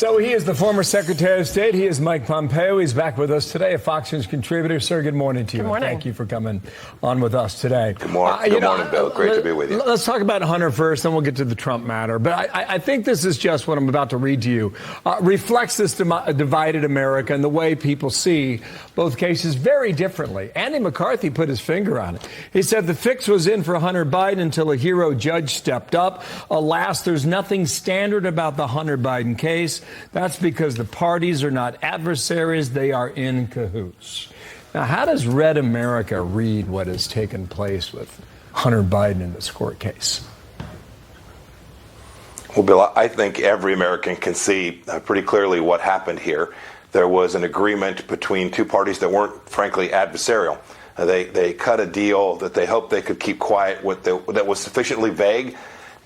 So he is the former Secretary of State. He is Mike Pompeo. He's back with us today, a Fox News contributor. Sir, good morning to you. Good morning. Thank you for coming on with us today. Good morning. Good morning, Bill. Great to be with you. Let's talk about Hunter first, then we'll get to the Trump matter. But I think this is just what I'm about to read to you. Reflects this divided America and the way people see both cases very differently. Andy McCarthy put his finger on it. He said the fix was in for Hunter Biden until a hero judge stepped up. Alas, there's nothing standard about the Hunter Biden case. That's because the parties are not adversaries. They are in cahoots. Now, how does Red America read what has taken place with Hunter Biden in this court case? Well, Bill, I think every American can see pretty clearly what happened here. There was an agreement between two parties that weren't, frankly, adversarial. They cut a deal that they hoped they could keep quiet that was sufficiently vague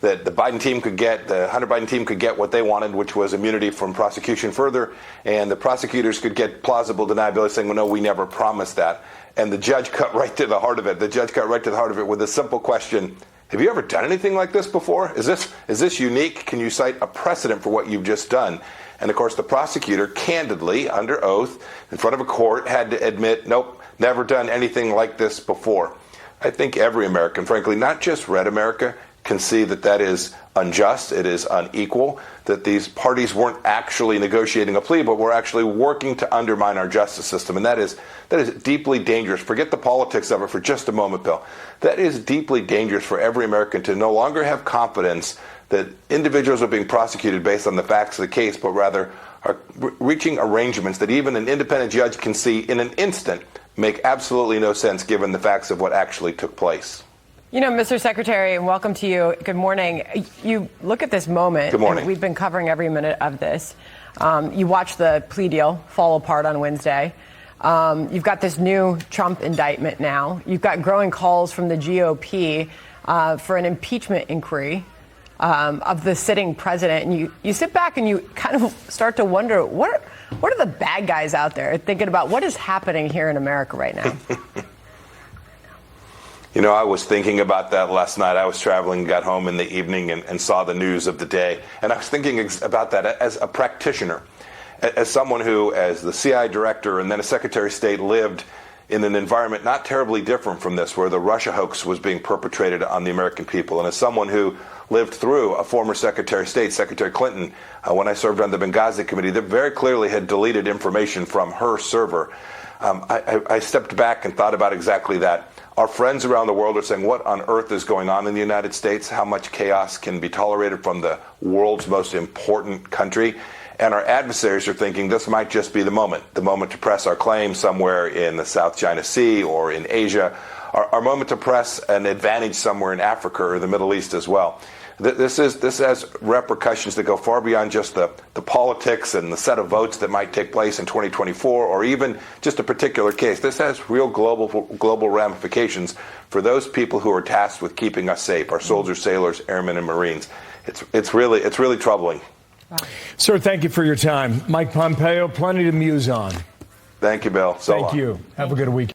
that the Biden team could get, the Hunter Biden team could get what they wanted, which was immunity from prosecution further, and the prosecutors could get plausible deniability, saying, well, no, we never promised that. And the judge cut right to the heart of it. The judge cut right to the heart of it with a simple question: have you ever done anything like this before? Is this unique? Can you cite a precedent for what you've just done? And of course, the prosecutor candidly, under oath, in front of a court, had to admit, nope, never done anything like this before. I think every American, frankly, not just Red America, can see that that is unjust, it is unequal, that these parties weren't actually negotiating a plea, but were actually working to undermine our justice system. And that is deeply dangerous. Forget the politics of it for just a moment, Bill. That is deeply dangerous for every American to no longer have confidence that individuals are being prosecuted based on the facts of the case, but rather are reaching arrangements that even an independent judge can see in an instant make absolutely no sense given the facts of what actually took place. You know, Mr. Secretary, and welcome to you. Good morning. You look at this moment. Good morning. And we've been covering every minute of this. You watched the plea deal fall apart on Wednesday. You've got this new Trump indictment now. You've got growing calls from the GOP for an impeachment inquiry of the sitting president. And you sit back and you kind of start to wonder, what are the bad guys out there thinking about what is happening here in America right now? You know, I was thinking about that last night. I was traveling, got home in the evening and saw the news of the day. And I was thinking about that as a practitioner, as someone who, as the CIA director and then a Secretary of State, lived in an environment not terribly different from this, where the Russia hoax was being perpetrated on the American people. And as someone who lived through a former Secretary of State, Secretary Clinton, when I served on the Benghazi committee, that very clearly had deleted information from her server. I stepped back and thought about exactly that. Our friends around the world are saying, what on earth is going on in the United States? How much chaos can be tolerated from the world's most important country? And our adversaries are thinking this might just be the moment to press our claim somewhere in the South China Sea or in Asia, our moment to press an advantage somewhere in Africa or the Middle East as well. This has repercussions that go far beyond just the politics and the set of votes that might take place in 2024 or even just a particular case. This has real global ramifications for those people who are tasked with keeping us safe, our soldiers, sailors, airmen, and Marines. It's really troubling. Sir, thank you for your time. Mike Pompeo, plenty to muse on. Thank you, Bill. Thank you. Have a good week.